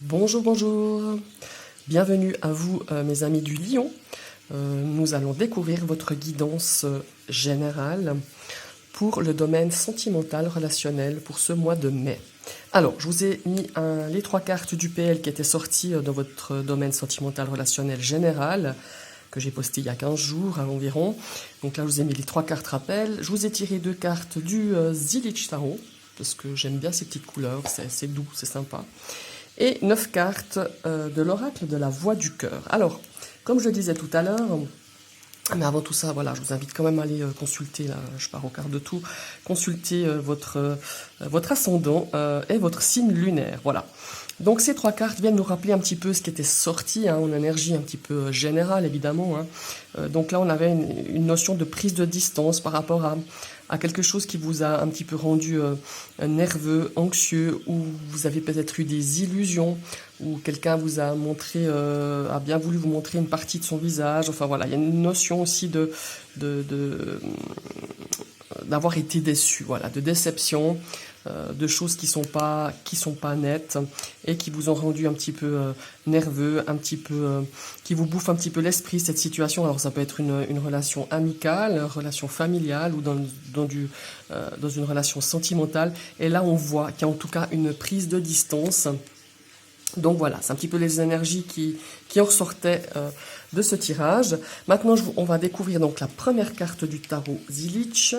Bonjour, bonjour. Bienvenue à vous, mes amis du Lion. Nous allons découvrir votre guidance générale pour le domaine sentimental relationnel pour ce mois de mai. Alors, je vous ai mis les 3 cartes du PL qui étaient sorties dans votre domaine sentimental relationnel général, que j'ai posté il y a 15 jours environ. Donc là, je vous ai mis les 3 cartes rappel. Je vous ai tiré 2 cartes du Zilich Tarot, parce que j'aime bien ces petites couleurs, c'est doux, c'est sympa. Et 9 cartes de l'oracle de la voix du cœur. Alors, comme je le disais tout à l'heure, mais avant tout ça, voilà, je vous invite quand même à aller consulter, là, je pars au quart de tour, consulter votre ascendant et votre signe lunaire, voilà. Donc ces 3 cartes viennent nous rappeler un petit peu ce qui était sorti, en énergie un petit peu générale, évidemment. Donc là, on avait une notion de prise de distance par rapport à quelque chose qui vous a un petit peu rendu nerveux, anxieux, ou vous avez peut-être eu des illusions, ou quelqu'un vous a montré, a bien voulu vous montrer une partie de son visage. Enfin voilà, il y a une notion aussi d'avoir été déçu, voilà, de déception, de choses qui sont pas nettes et qui vous ont rendu un petit peu nerveux, un petit peu qui vous bouffent un petit peu l'esprit, cette situation. Alors ça peut être une relation amicale, une relation familiale ou dans une relation sentimentale. Et là on voit qu'il y a en tout cas une prise de distance. Donc voilà, c'est un petit peu les énergies qui en ressortaient de ce tirage. Maintenant, on va découvrir donc la première carte du tarot Zilich.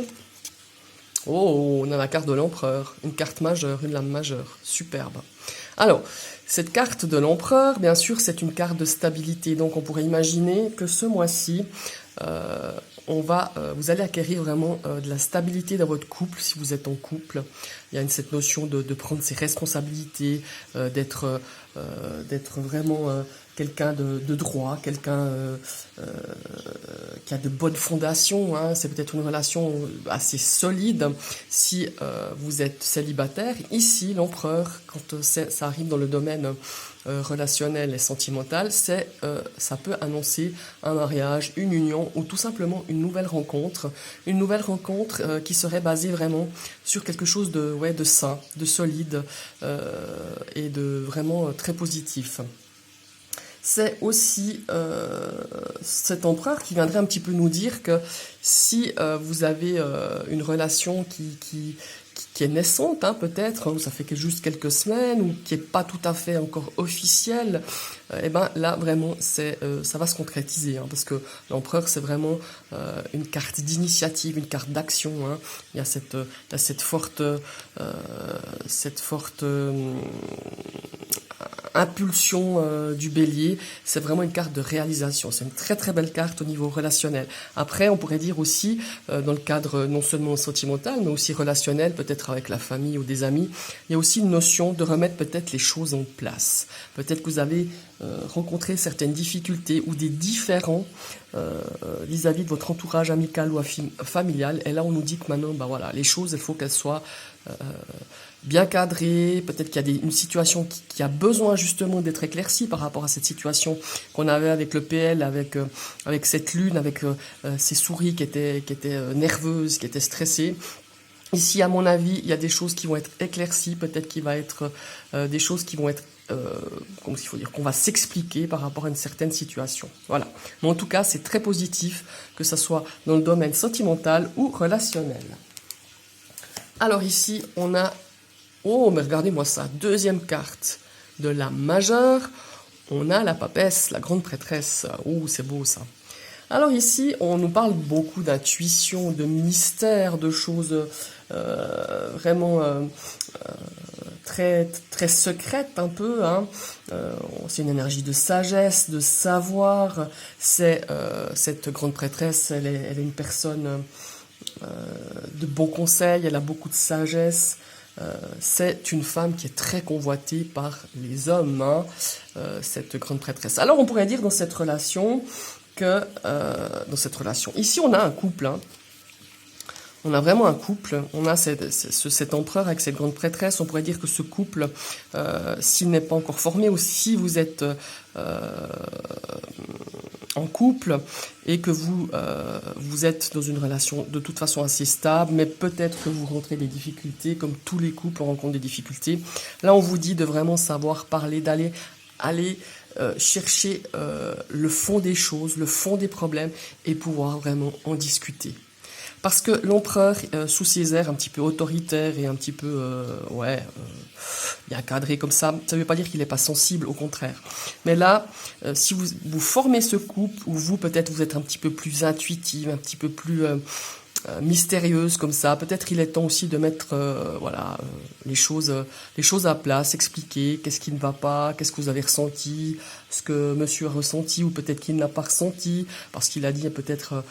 Oh, on a la carte de l'empereur, une carte majeure, une lame majeure, superbe. Alors, cette carte de l'empereur, bien sûr, c'est une carte de stabilité. Donc on pourrait imaginer que ce mois-ci, vous allez acquérir vraiment de la stabilité dans votre couple, si vous êtes en couple. Il y a cette notion de prendre ses responsabilités, d'être vraiment quelqu'un de droit, quelqu'un qui a de bonnes fondations. C'est peut-être une relation assez solide si vous êtes célibataire. Ici, l'empereur, quand ça arrive dans le domaine relationnel et sentimental, ça peut annoncer un mariage, une union ou tout simplement une nouvelle rencontre qui serait basée vraiment sur quelque chose de sain, de solide et de vraiment très positif. C'est aussi cet empereur qui viendrait un petit peu nous dire que si vous avez une relation qui est naissante, peut-être, ou ça fait juste quelques semaines, ou qui n'est pas tout à fait encore officielle, et ben là vraiment ça va se concrétiser, parce que l'empereur c'est vraiment une carte d'initiative, une carte d'action. Il y a cette forte impulsion du bélier. C'est vraiment une carte de réalisation, c'est une très très belle carte au niveau relationnel. Après on pourrait dire aussi dans le cadre non seulement sentimental mais aussi relationnel, peut-être avec la famille ou des amis, il y a aussi une notion de remettre peut-être les choses en place. Peut-être que vous avez rencontré certaines difficultés ou des différends vis-à-vis de votre entourage amical ou familial, et là on nous dit que maintenant voilà, les choses, il faut qu'elles soient bien cadrées. Peut-être qu'il y a une situation qui a besoin justement d'être éclaircie par rapport à cette situation qu'on avait avec le PL, avec cette lune, avec ces souris qui étaient nerveuses, qui étaient stressées. Ici, à mon avis, il y a des choses qui vont être éclaircies, peut-être qu'il va être des choses qui vont être il faut dire qu'on va s'expliquer par rapport à une certaine situation. Voilà. Mais en tout cas, c'est très positif, que ce soit dans le domaine sentimental ou relationnel. Alors ici, on a... Oh, mais regardez-moi ça, deuxième carte de la majeure. On a la papesse, la grande prêtresse. Oh, c'est beau ça. Alors ici, on nous parle beaucoup d'intuition, de mystère, de choses vraiment très, très secrètes un peu. C'est une énergie de sagesse, de savoir. C'est cette grande prêtresse, elle est une personne de bons conseils, elle a beaucoup de sagesse. C'est une femme qui est très convoitée par les hommes, cette grande prêtresse. Alors on pourrait dire dans cette relation ici on a un couple, on a vraiment un couple, on a cet empereur avec cette grande prêtresse. On pourrait dire que ce couple, s'il n'est pas encore formé, ou si vous êtes en couple et que vous êtes dans une relation de toute façon assez stable, mais peut-être que vous rencontrez des difficultés, comme tous les couples rencontrent des difficultés. Là, on vous dit de vraiment savoir parler, aller chercher le fond des choses, le fond des problèmes et pouvoir vraiment en discuter. Parce que l'empereur, sous ses airs un petit peu autoritaires et un petit peu, bien cadré comme ça ne veut pas dire qu'il n'est pas sensible, au contraire. Mais là, si vous formez ce couple, où vous, peut-être, vous êtes un petit peu plus intuitive, un petit peu plus mystérieuse comme ça, peut-être il est temps aussi de mettre les choses à plat, s'expliquer qu'est-ce qui ne va pas, qu'est-ce que vous avez ressenti, ce que monsieur a ressenti ou peut-être qu'il n'a pas ressenti parce qu'il a dit peut-être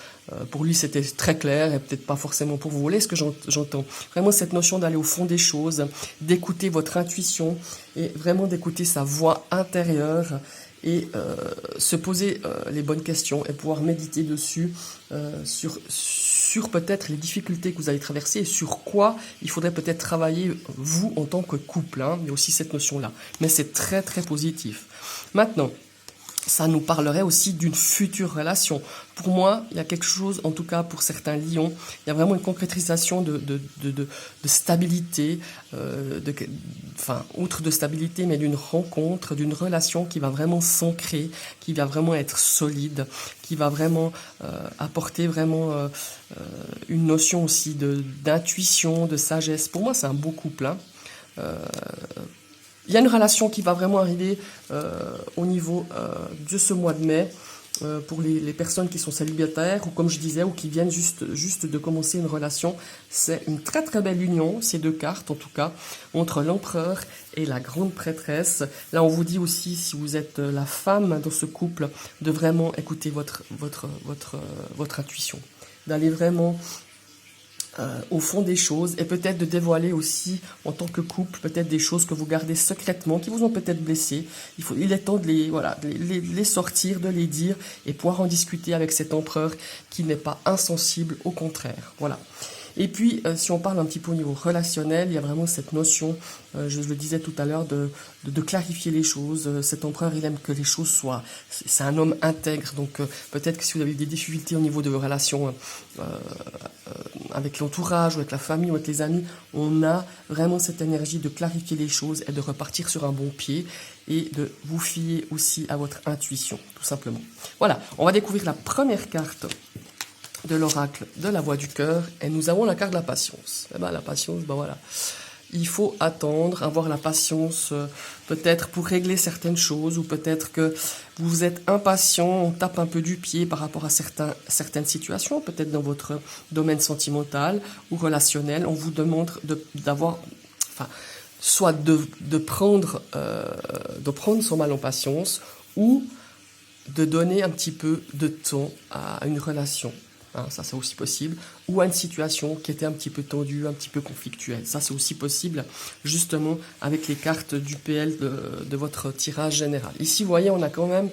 pour lui c'était très clair et peut-être pas forcément pour vous. Vous voyez ce que j'entends, vraiment cette notion d'aller au fond des choses, d'écouter votre intuition et vraiment d'écouter sa voix intérieure et se poser les bonnes questions et pouvoir méditer dessus sur peut-être les difficultés que vous allez traverser et sur quoi il faudrait peut-être travailler vous en tant que couple. Il y a aussi cette notion-là. Mais c'est très très positif. Maintenant, ça nous parlerait aussi d'une future relation. Pour moi, il y a quelque chose, en tout cas pour certains lions, il y a vraiment une concrétisation de stabilité, outre de stabilité, mais d'une rencontre, d'une relation qui va vraiment s'ancrer, qui va vraiment être solide, qui va vraiment apporter vraiment une notion aussi d'intuition, de sagesse. Pour moi, c'est un beau couple. Il y a une relation qui va vraiment arriver au niveau de ce mois de mai pour les personnes qui sont célibataires ou comme je disais, ou qui viennent juste de commencer une relation. C'est une très très belle union, ces deux cartes en tout cas, entre l'empereur et la grande prêtresse. Là on vous dit aussi, si vous êtes la femme dans ce couple, de vraiment écouter votre intuition, d'aller vraiment au fond des choses et peut-être de dévoiler aussi en tant que couple peut-être des choses que vous gardez secrètement, qui vous ont peut-être blessé. Il est temps de les sortir, de les dire et pouvoir en discuter avec cet empereur qui n'est pas insensible, au contraire. Voilà. Et puis, si on parle un petit peu au niveau relationnel, il y a vraiment cette notion, je le disais tout à l'heure, de clarifier les choses. Cet empereur, il aime que les choses soient... C'est un homme intègre, donc peut-être que si vous avez des difficultés au niveau de vos relations avec l'entourage, ou avec la famille, ou avec les amis, on a vraiment cette énergie de clarifier les choses et de repartir sur un bon pied et de vous fier aussi à votre intuition, tout simplement. Voilà, on va découvrir la première carte de l'oracle de la voix du cœur et nous avons la carte de la patience. Et la patience, voilà. Il faut attendre, avoir la patience peut-être pour régler certaines choses ou peut-être que vous êtes impatient, on tape un peu du pied par rapport à certaines situations, peut-être dans votre domaine sentimental ou relationnel. On vous demande soit de prendre son mal en patience ou de donner un petit peu de temps à une relation. Ça c'est aussi possible, ou à une situation qui était un petit peu tendue, un petit peu conflictuelle. Ça c'est aussi possible justement avec les cartes du PL de votre tirage général. Ici vous voyez on a quand même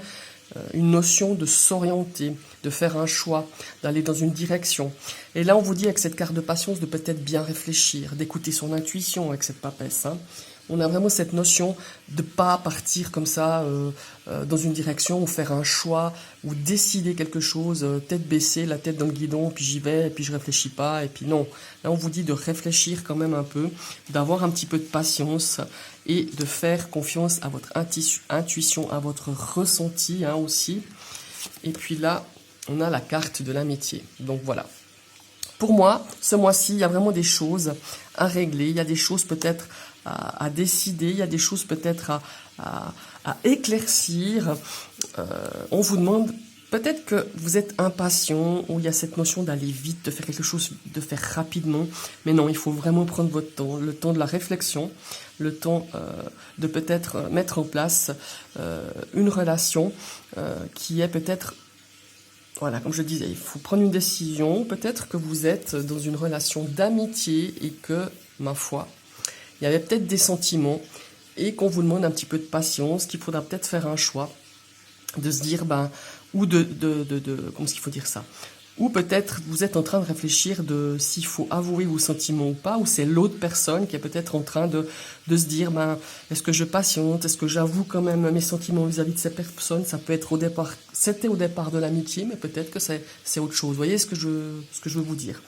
une notion de s'orienter, de faire un choix, d'aller dans une direction. Et là on vous dit avec cette carte de patience de peut-être bien réfléchir, d'écouter son intuition avec cette papesse. On a vraiment cette notion de pas partir comme ça dans une direction ou faire un choix ou décider quelque chose, tête baissée, la tête dans le guidon, puis j'y vais, et puis je réfléchis pas, et puis non. Là, on vous dit de réfléchir quand même un peu, d'avoir un petit peu de patience et de faire confiance à votre intuition, à votre ressenti aussi. Et puis là, on a la carte de l'amitié. Donc voilà. Pour moi, ce mois-ci, il y a vraiment des choses à régler, il y a des choses peut-être à décider, il y a des choses peut-être à éclaircir. On vous demande, peut-être que vous êtes impatient, ou il y a cette notion d'aller vite, de faire quelque chose, de faire rapidement, mais non, il faut vraiment prendre votre temps, le temps de la réflexion, le temps de peut-être mettre en place une relation qui est peut-être... Voilà, comme je disais, il faut prendre une décision. Peut-être que vous êtes dans une relation d'amitié et que, ma foi, il y avait peut-être des sentiments et qu'on vous demande un petit peu de patience, qu'il faudra peut-être faire un choix, de se dire, ou comment est-ce qu'il faut dire ça, Ou peut-être vous êtes en train de réfléchir de s'il faut avouer vos sentiments ou pas, ou c'est l'autre personne qui est peut-être en train de se dire, est-ce que je patiente, est-ce que j'avoue quand même mes sentiments vis-à-vis de ces personnes. Ça peut être c'était au départ de l'amitié, mais peut-être que c'est autre chose. Vous voyez ce que je veux vous dire.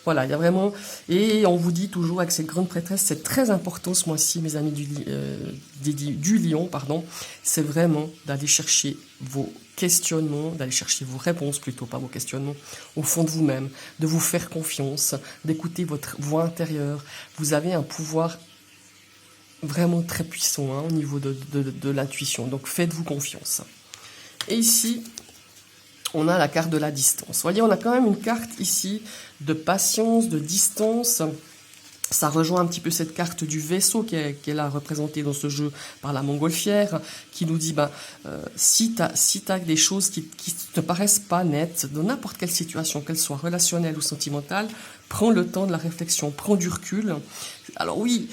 Voilà, il y a vraiment... Et on vous dit toujours avec cette grande prêtresse, c'est très important ce mois-ci, mes amis du Lion, pardon, c'est vraiment d'aller chercher vos questionnements, d'aller chercher vos réponses, plutôt pas vos questionnements, au fond de vous-même, de vous faire confiance, d'écouter votre voix intérieure. Vous avez un pouvoir vraiment très puissant au niveau de l'intuition, donc faites-vous confiance. Et ici... on a la carte de la distance. Vous voyez, on a quand même une carte ici de patience, de distance. Ça rejoint un petit peu cette carte du vaisseau qui est là représentée dans ce jeu par la montgolfière, qui nous dit, si t'as des choses qui te paraissent pas nettes, dans n'importe quelle situation, qu'elle soit relationnelle ou sentimentale, prends le temps de la réflexion, prends du recul. Alors oui,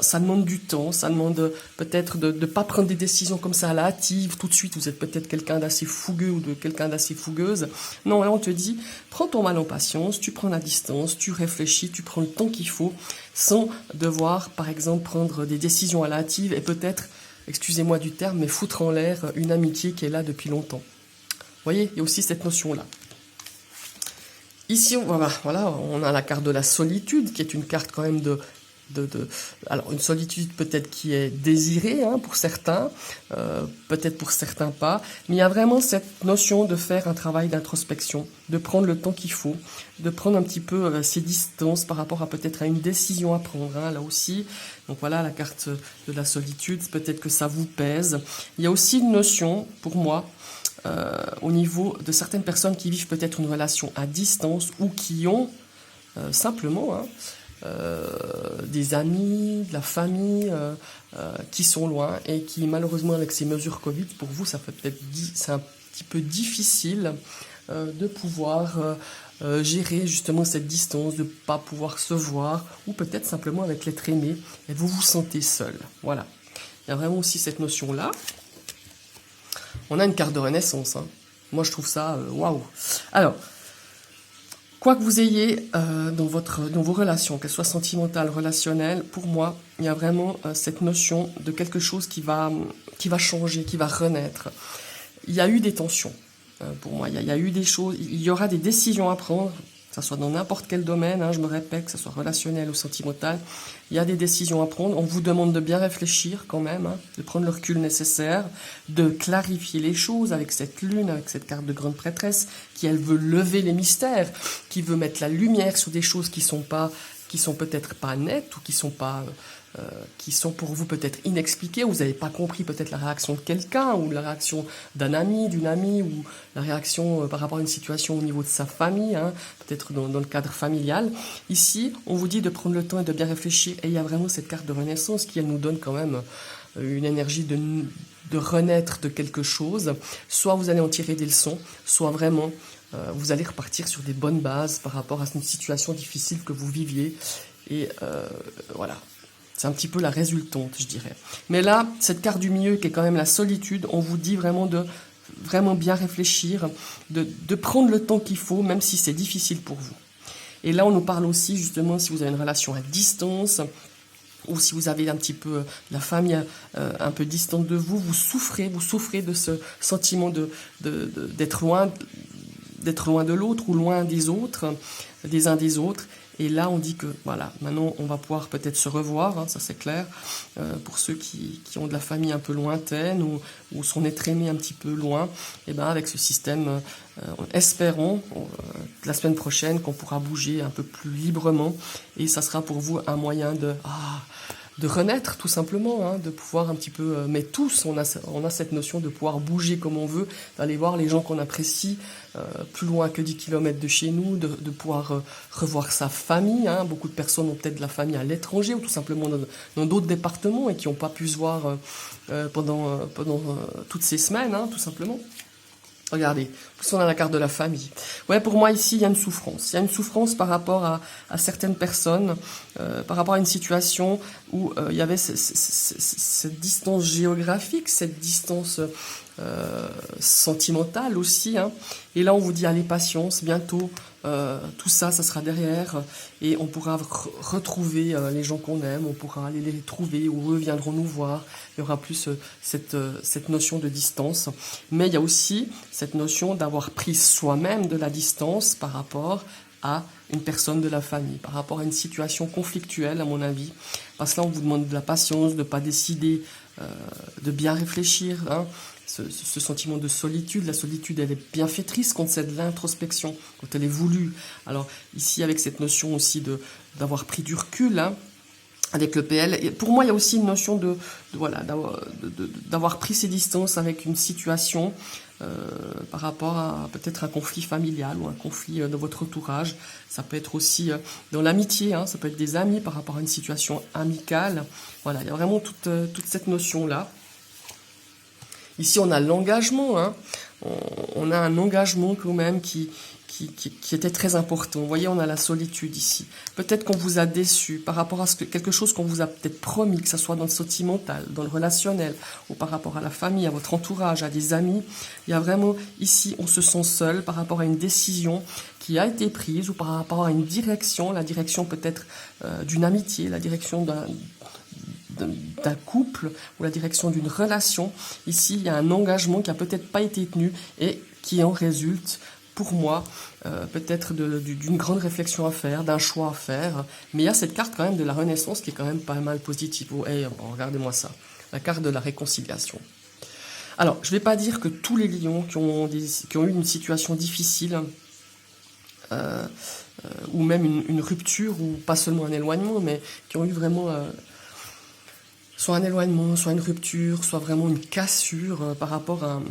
ça demande du temps, ça demande peut-être de ne pas prendre des décisions comme ça à la hâtive, tout de suite, vous êtes peut-être quelqu'un d'assez fougueux ou de quelqu'un d'assez fougueuse. Non, là on te dit, prends ton mal en patience, tu prends la distance, tu réfléchis, tu prends le temps qu'il faut, sans devoir, par exemple, prendre des décisions à la hâtive et peut-être, excusez-moi du terme, mais foutre en l'air une amitié qui est là depuis longtemps. Vous voyez, il y a aussi cette notion-là. Ici, voilà, on a la carte de la solitude, qui est une carte quand même alors une solitude peut-être qui est désirée pour certains, peut-être pour certains pas, mais il y a vraiment cette notion de faire un travail d'introspection, de prendre le temps qu'il faut, de prendre un petit peu ses distances par rapport à peut-être à une décision à prendre, là aussi. Donc voilà la carte de la solitude, peut-être que ça vous pèse. Il y a aussi une notion, pour moi, au niveau de certaines personnes qui vivent peut-être une relation à distance ou qui ont simplement... des amis, de la famille qui sont loin et qui malheureusement avec ces mesures Covid, pour vous ça peut c'est un petit peu difficile de pouvoir gérer justement cette distance, de ne pas pouvoir se voir ou peut-être simplement avec l'être aimé et vous vous sentez seul. Voilà, il y a vraiment aussi cette notion là. On a une carte de renaissance, moi je trouve ça waouh. Alors quoi que vous ayez dans vos relations, qu'elles soient sentimentales, relationnelles, pour moi, il y a vraiment cette notion de quelque chose qui va changer, qui va renaître. Il y a eu des tensions, pour moi, il y a eu des choses, il y aura des décisions à prendre, que ce soit dans n'importe quel domaine, je me répète, que ce soit relationnel ou sentimental, il y a des décisions à prendre, on vous demande de bien réfléchir quand même, de prendre le recul nécessaire, de clarifier les choses avec cette lune, avec cette carte de grande prêtresse, qui elle veut lever les mystères, qui veut mettre la lumière sur des choses qui sont peut-être pas nettes ou qui sont pour vous peut-être inexpliquées, ou vous n'avez pas compris peut-être la réaction de quelqu'un, ou la réaction d'un ami, d'une amie, ou la réaction par rapport à une situation au niveau de sa famille, peut-être dans le cadre familial. Ici, on vous dit de prendre le temps et de bien réfléchir, et il y a vraiment cette carte de renaissance qui, elle nous donne quand même une énergie de renaître de quelque chose. Soit vous allez en tirer des leçons, soit vraiment vous allez repartir sur des bonnes bases par rapport à une situation difficile que vous viviez, et voilà. C'est un petit peu la résultante, je dirais. Mais là, cette carte du milieu qui est quand même la solitude, on vous dit vraiment de vraiment bien réfléchir, de prendre le temps qu'il faut, même si c'est difficile pour vous. Et là, on nous parle aussi, justement, si vous avez une relation à distance, ou si vous avez un petit peu la famille un peu distante de vous, vous souffrez de ce sentiment d'être loin de l'autre ou loin des autres, des uns des autres. Et là, on dit que, voilà, maintenant, on va pouvoir peut-être se revoir, ça c'est clair, pour ceux qui ont de la famille un peu lointaine ou son être aimé un petit peu loin, et avec ce système, espérons, la semaine prochaine, qu'on pourra bouger un peu plus librement, et ça sera pour vous un moyen de renaître tout simplement, de pouvoir un petit peu, mais tous on a cette notion de pouvoir bouger comme on veut, d'aller voir les gens qu'on apprécie plus loin que 10 km de chez nous, de pouvoir revoir sa famille, beaucoup de personnes ont peut-être de la famille à l'étranger ou tout simplement dans d'autres départements et qui n'ont pas pu se voir pendant toutes ces semaines, tout simplement. Regardez, plus on a la carte de la famille. Ouais, pour moi ici, il y a une souffrance. Il y a une souffrance par rapport à certaines personnes, par rapport à une situation où il y avait cette distance géographique, cette distance sentimentale aussi. Hein. Et là, on vous dit, allez, patience, bientôt, tout ça, ça sera derrière. Et on pourra retrouver les gens qu'on aime, on pourra aller les trouver, ou eux viendront nous voir. Il y aura plus cette notion de distance. Mais il y a aussi cette notion d'avoir pris soi-même de la distance par rapport à une personne de la famille, par rapport à une situation conflictuelle, à mon avis. Parce que là, on vous demande de la patience, de ne pas décider, de bien réfléchir. Hein. Ce sentiment de solitude, la solitude, elle est bienfaitrice quand c'est de l'introspection, quand elle est voulue. Alors ici, avec cette notion aussi d'avoir pris du recul, hein, avec le PL. Et pour moi, il y a aussi une notion voilà, d'avoir pris ses distances avec une situation par rapport à peut-être un conflit familial ou un conflit de votre entourage. Ça peut être aussi dans l'amitié, hein, ça peut être des amis par rapport à une situation amicale. Voilà, il y a vraiment toute cette notion-là. Ici, on a l'engagement, hein. On a un engagement quand même qui était très important. Vous voyez, on a la solitude ici. Peut-être qu'on vous a déçu par rapport à quelque chose qu'on vous a peut-être promis, que ce soit dans le sentimental, dans le relationnel, ou par rapport à la famille, à votre entourage, à des amis. Il y a vraiment, ici, on se sent seul par rapport à une décision qui a été prise, ou par rapport à une direction, la direction peut-être d'une amitié, la direction d'un couple ou la direction d'une relation. Ici, il y a un engagement qui a peut-être pas été tenu et qui en résulte, pour moi, peut-être d'une grande réflexion à faire, d'un choix à faire. Mais il y a cette carte quand même de la Renaissance qui est quand même pas mal positive. Oh, hey, bon, regardez-moi ça, la carte de la réconciliation. Alors, je ne vais pas dire que tous les lions qui ont eu une situation difficile, ou même une rupture, ou pas seulement un éloignement, mais qui ont eu vraiment soit un éloignement, soit une rupture, soit vraiment une cassure par rapport à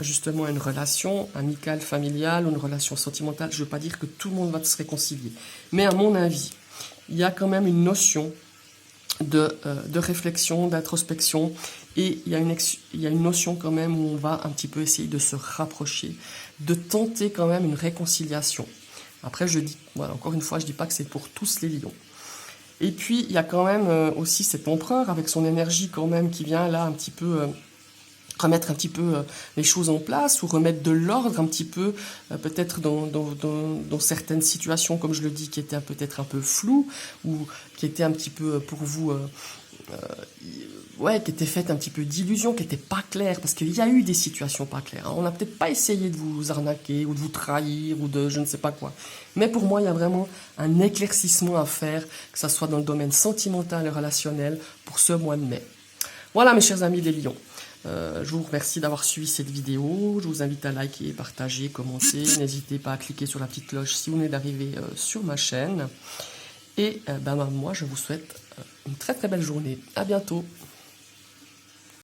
justement à une relation amicale, familiale, ou une relation sentimentale. Je ne veux pas dire que tout le monde va se réconcilier. Mais à mon avis, il y a quand même une notion de réflexion, d'introspection, et il y a une notion quand même où on va un petit peu essayer de se rapprocher, de tenter quand même une réconciliation. Après, je dis, voilà, encore une fois, je ne dis pas que c'est pour tous les lions. Et puis, il y a quand même aussi cet empereur avec son énergie quand même qui vient là un petit peu remettre un petit peu les choses en place ou remettre de l'ordre un petit peu peut-être dans certaines situations, comme je le dis, qui étaient peut-être un peu floues ou qui étaient un petit peu pour vous... ouais, qui était faite un petit peu d'illusions, qui n'était pas claire, parce qu'il y a eu des situations pas claires. On n'a peut-être pas essayé de vous arnaquer, ou de vous trahir, ou de je ne sais pas quoi. Mais pour moi, il y a vraiment un éclaircissement à faire, que ce soit dans le domaine sentimental et relationnel, pour ce mois de mai. Voilà, mes chers amis les lions. Je vous remercie d'avoir suivi cette vidéo. Je vous invite à liker, partager, commenter. N'hésitez pas à cliquer sur la petite cloche si vous venez d'arriver sur ma chaîne. Et moi, je vous souhaite une très très belle journée. À bientôt.